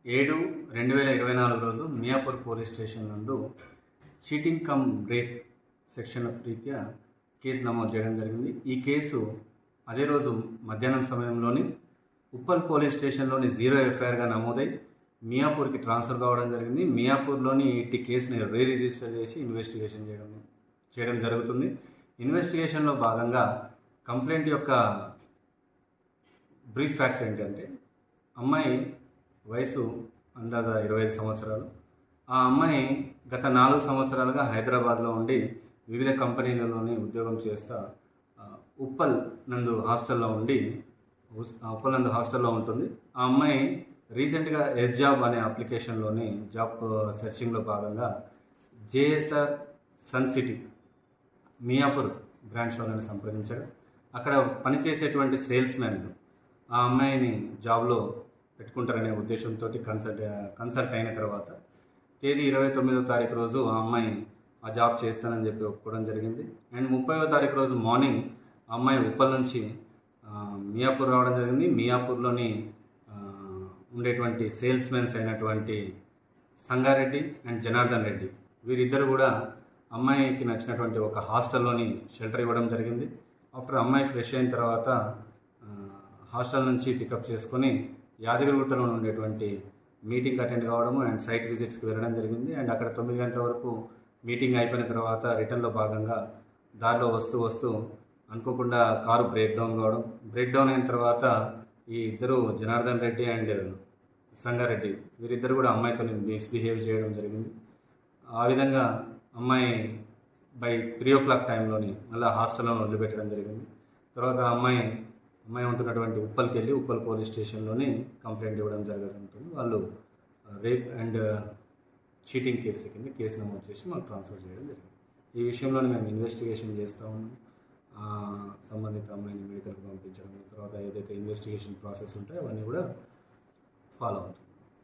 7/2024 రోజు Miyapur police station నందు cheating come rape section రీత్యా కేసు నమోదు చేయడం జరిగింది. ఈ కేసు అదే రోజు మధ్యాహ్నం సమయంలోని ఉప్పల్ పోలీస్ స్టేషన్లోని 0 ఎఫ్ఐఆర్గా నమోదై మియాపూర్కి ట్రాన్స్ఫర్ కావడం జరిగింది. మియాపూర్లోని ఇట్టి కేసుని రిజిస్టర్ చేసి ఇన్వెస్టిగేషన్ చేయడం జరుగుతుంది. ఇన్వెస్టిగేషన్లో భాగంగా కంప్లైంట్ యొక్క బ్రీఫ్ ఫ్యాక్ట్స్ ఏంటంటే, అమ్మాయి వయసు అందాజా 25 సంవత్సరాలు. ఆ అమ్మాయి గత 4 సంవత్సరాలుగా హైదరాబాద్లో ఉండి వివిధ కంపెనీలలోని ఉద్యోగం చేస్తా ఉప్పల్ నందు హాస్టల్లో ఉంటుంది. ఆ అమ్మాయి రీసెంట్గా జాబ్ అనే అప్లికేషన్లోని జాబ్ సెర్చింగ్లో భాగంగా JSR Sun City Miyapur branch వాళ్ళని సంప్రదించారు. అక్కడ పనిచేసేటువంటి సేల్స్ మ్యాన్లు ఆ అమ్మాయిని జాబ్లో పెట్టుకుంటారనే ఉద్దేశంతో కన్సల్ట్ అయిన తర్వాత తేదీ 29వ తారీఖు రోజు ఆ అమ్మాయి ఆ జాబ్ చేస్తానని చెప్పి ఒప్పుకోవడం జరిగింది. అండ్ 30వ తారీఖు రోజు మార్నింగ్ ఆ అమ్మాయి ఉప్పల్ నుంచి మియాపూర్ రావడం జరిగింది. మియాపూర్లోని ఉండేటువంటి సేల్స్ మెన్స్ అయినటువంటి సంగారెడ్డి అండ్ జనార్దన్ రెడ్డి వీరిద్దరు కూడా అమ్మాయికి నచ్చినటువంటి ఒక హాస్టల్లోని షెల్టర్ ఇవ్వడం జరిగింది. ఆఫ్టర్ అమ్మాయి ఫ్రెష్ అయిన తర్వాత హాస్టల్ నుంచి పికప్ చేసుకొని యాదగిరిగుట్టలో ఉండేటువంటి మీటింగ్ అటెండ్ కావడము అండ్ సైట్ విజిట్స్కి వెళ్ళడం జరిగింది. అండ్ అక్కడ 9 గంటల వరకు మీటింగ్ అయిపోయిన తర్వాత రిటర్న్లో భాగంగా దారిలో వస్తూ అనుకోకుండా కారు బ్రేక్ డౌన్ అయిన తర్వాత ఈ ఇద్దరు జనార్దన్ రెడ్డి అండ్ సంగారెడ్డి వీరిద్దరు కూడా అమ్మాయితో మిస్బిహేవ్ చేయడం జరిగింది. ఆ విధంగా అమ్మాయి బై 3 o'clock టైంలోని మళ్ళీ హాస్టల్లో వదిలిపెట్టడం జరిగింది. తర్వాత అమ్మాయి ఉంటున్నటువంటి ఉప్పల్కి వెళ్ళి ఉప్పల్ పోలీస్ స్టేషన్లోని కంప్లైంట్ ఇవ్వడం జరుగుతుంది. వాళ్ళు రేప్ అండ్ చీటింగ్ కేసుల కింద కేసు నమోదు చేసి మాకు ట్రాన్స్ఫర్ చేయడం జరిగింది. ఈ విషయంలోనే మేము ఇన్వెస్టిగేషన్ చేస్తూ ఉన్నాం. సంబంధిత అమ్మాయిని మెడికల్కి పంపించడం, తర్వాత ఏదైతే ఇన్వెస్టిగేషన్ ప్రాసెస్ ఉంటాయో అవన్నీ కూడా ఫాలో అవుతాం.